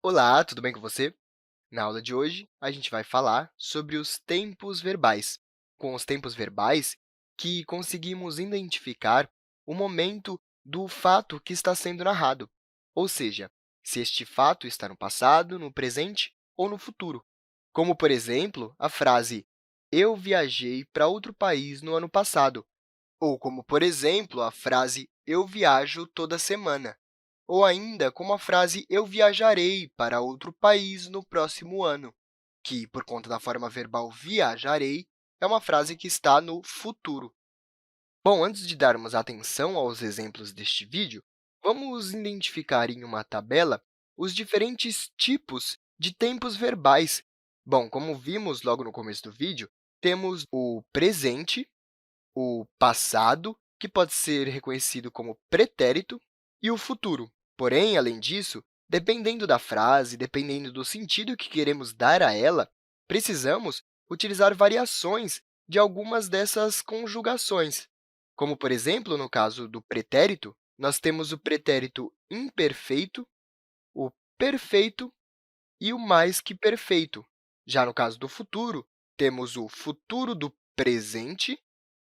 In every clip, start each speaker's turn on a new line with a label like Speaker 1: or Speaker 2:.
Speaker 1: Olá, tudo bem com você? Na aula de hoje, a gente vai falar sobre os tempos verbais. Com os tempos verbais, que conseguimos identificar o momento do fato que está sendo narrado, ou seja, se este fato está no passado, no presente ou no futuro. Como, por exemplo, a frase "Eu viajei para outro país no ano passado", ou como, por exemplo, a frase "Eu viajo toda semana", ou ainda como a frase "Eu viajarei para outro país no próximo ano", que, por conta da forma verbal viajarei, é uma frase que está no futuro. Bom, antes de darmos atenção aos exemplos deste vídeo, vamos identificar em uma tabela os diferentes tipos de tempos verbais. Bom, como vimos logo no começo do vídeo, temos o presente, o passado, que pode ser reconhecido como pretérito, e o futuro. Porém, além disso, dependendo da frase, dependendo do sentido que queremos dar a ela, precisamos utilizar variações de algumas dessas conjugações. Como, por exemplo, no caso do pretérito, nós temos o pretérito imperfeito, o perfeito e o mais que perfeito. Já no caso do futuro, temos o futuro do presente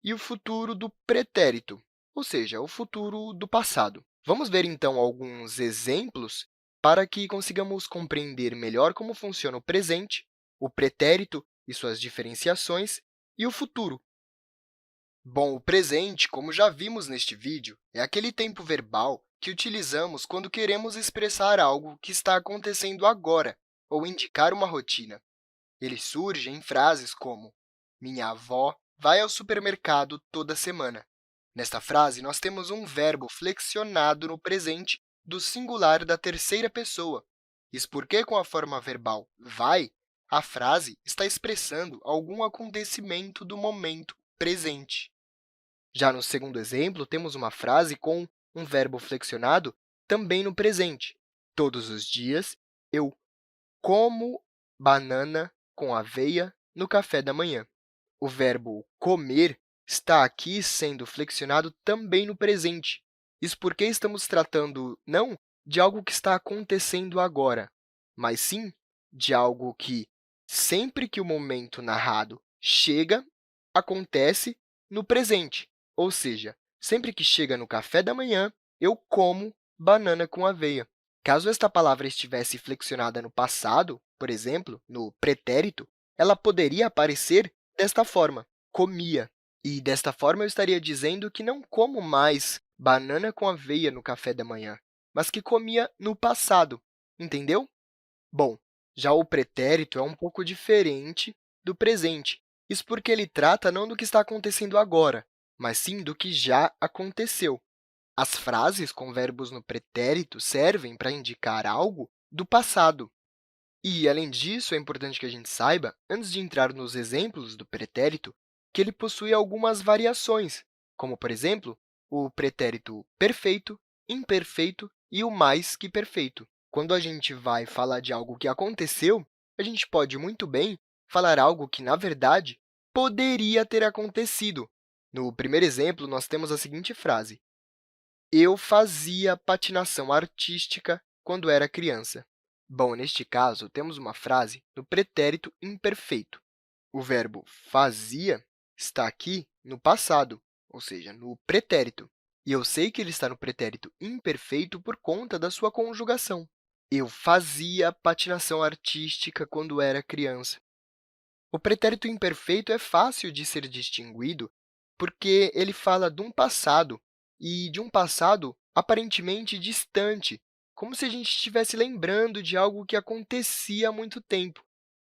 Speaker 1: e o futuro do pretérito, ou seja, o futuro do passado. Vamos ver, então, alguns exemplos para que consigamos compreender melhor como funciona o presente, o pretérito e suas diferenciações, e o futuro. Bom, o presente, como já vimos neste vídeo, é aquele tempo verbal que utilizamos quando queremos expressar algo que está acontecendo agora ou indicar uma rotina. Ele surge em frases como "Minha avó vai ao supermercado toda semana". Nesta frase, nós temos um verbo flexionado no presente do singular da terceira pessoa. Isso porque, com a forma verbal vai, a frase está expressando algum acontecimento do momento presente. Já no segundo exemplo, temos uma frase com um verbo flexionado também no presente. Todos os dias eu como banana com aveia no café da manhã. O verbo comer está aqui sendo flexionado também no presente. Isso porque estamos tratando não de algo que está acontecendo agora, mas sim de algo que, sempre que o momento narrado chega, acontece no presente. Ou seja, sempre que chega no café da manhã, eu como banana com aveia. Caso esta palavra estivesse flexionada no passado, por exemplo, no pretérito, ela poderia aparecer desta forma, comia. E, desta forma, eu estaria dizendo que não como mais banana com aveia no café da manhã, mas que comia no passado. Entendeu? Bom, já o pretérito é um pouco diferente do presente. Isso porque ele trata não do que está acontecendo agora, mas sim do que já aconteceu. As frases com verbos no pretérito servem para indicar algo do passado. E, além disso, é importante que a gente saiba, antes de entrar nos exemplos do pretérito, que ele possui algumas variações, como, por exemplo, o pretérito perfeito, imperfeito e o mais que perfeito. Quando a gente vai falar de algo que aconteceu, a gente pode muito bem falar algo que, na verdade, poderia ter acontecido. No primeiro exemplo, nós temos a seguinte frase: "Eu fazia patinação artística quando era criança". Bom, neste caso, temos uma frase no pretérito imperfeito. O verbo fazia está aqui no passado, ou seja, no pretérito. E eu sei que ele está no pretérito imperfeito por conta da sua conjugação. Eu fazia patinação artística quando era criança. O pretérito imperfeito é fácil de ser distinguido porque ele fala de um passado, e de um passado aparentemente distante, como se a gente estivesse lembrando de algo que acontecia há muito tempo.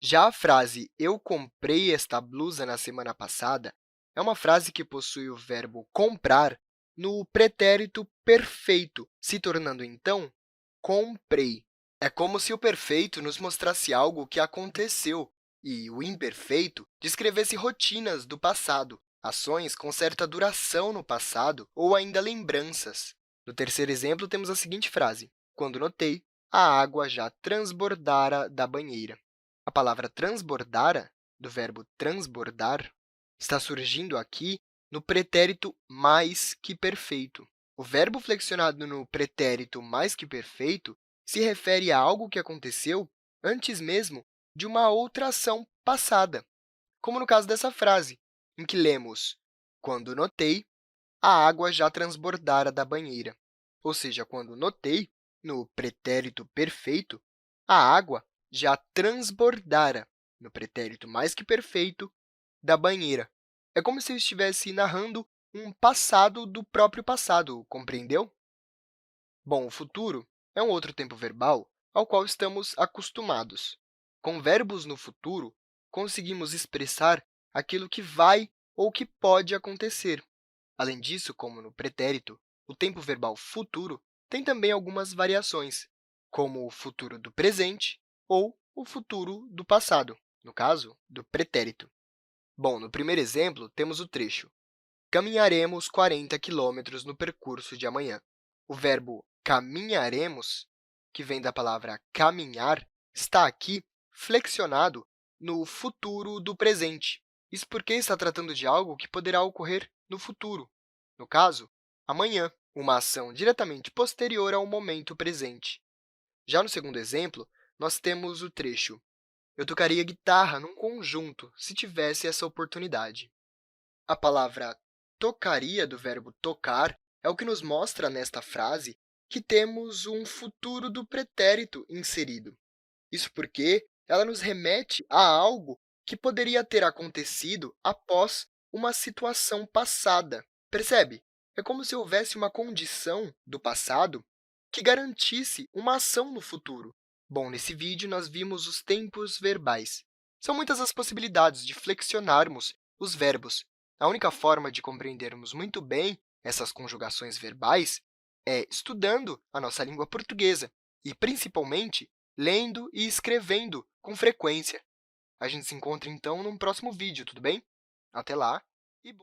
Speaker 1: Já a frase "Eu comprei esta blusa na semana passada" é uma frase que possui o verbo comprar no pretérito perfeito, se tornando, então, comprei. É como se o perfeito nos mostrasse algo que aconteceu e o imperfeito descrevesse rotinas do passado, ações com certa duração no passado ou ainda lembranças. No terceiro exemplo, temos a seguinte frase: "Quando notei, a água já transbordara da banheira". A palavra transbordara, do verbo transbordar, está surgindo aqui no pretérito mais que perfeito. O verbo flexionado no pretérito mais que perfeito se refere a algo que aconteceu antes mesmo de uma outra ação passada, como no caso dessa frase, em que lemos: "Quando notei, a água já transbordara da banheira". Ou seja, quando notei, no pretérito perfeito, a água já transbordara, no pretérito mais que perfeito, da banheira. É como se eu estivesse narrando um passado do próprio passado, compreendeu? Bom, o futuro é um outro tempo verbal ao qual estamos acostumados. Com verbos no futuro, conseguimos expressar aquilo que vai ou que pode acontecer. Além disso, como no pretérito, o tempo verbal futuro tem também algumas variações, como o futuro do presente ou o futuro do passado, no caso, do pretérito. Bom, no primeiro exemplo, temos o trecho: caminharemos 40 quilômetros no percurso de amanhã. O verbo caminharemos, que vem da palavra caminhar, está aqui flexionado no futuro do presente. Isso porque está tratando de algo que poderá ocorrer no futuro, no caso, amanhã, uma ação diretamente posterior ao momento presente. Já no segundo exemplo, nós temos o trecho: eu tocaria guitarra num conjunto se tivesse essa oportunidade. A palavra tocaria, do verbo tocar, é o que nos mostra nesta frase que temos um futuro do pretérito inserido. Isso porque ela nos remete a algo que poderia ter acontecido após uma situação passada. Percebe? É como se houvesse uma condição do passado que garantisse uma ação no futuro. Bom, nesse vídeo, nós vimos os tempos verbais. São muitas as possibilidades de flexionarmos os verbos. A única forma de compreendermos muito bem essas conjugações verbais é estudando a nossa língua portuguesa e, principalmente, lendo e escrevendo com frequência. A gente se encontra, então, num próximo vídeo, tudo bem? Até lá e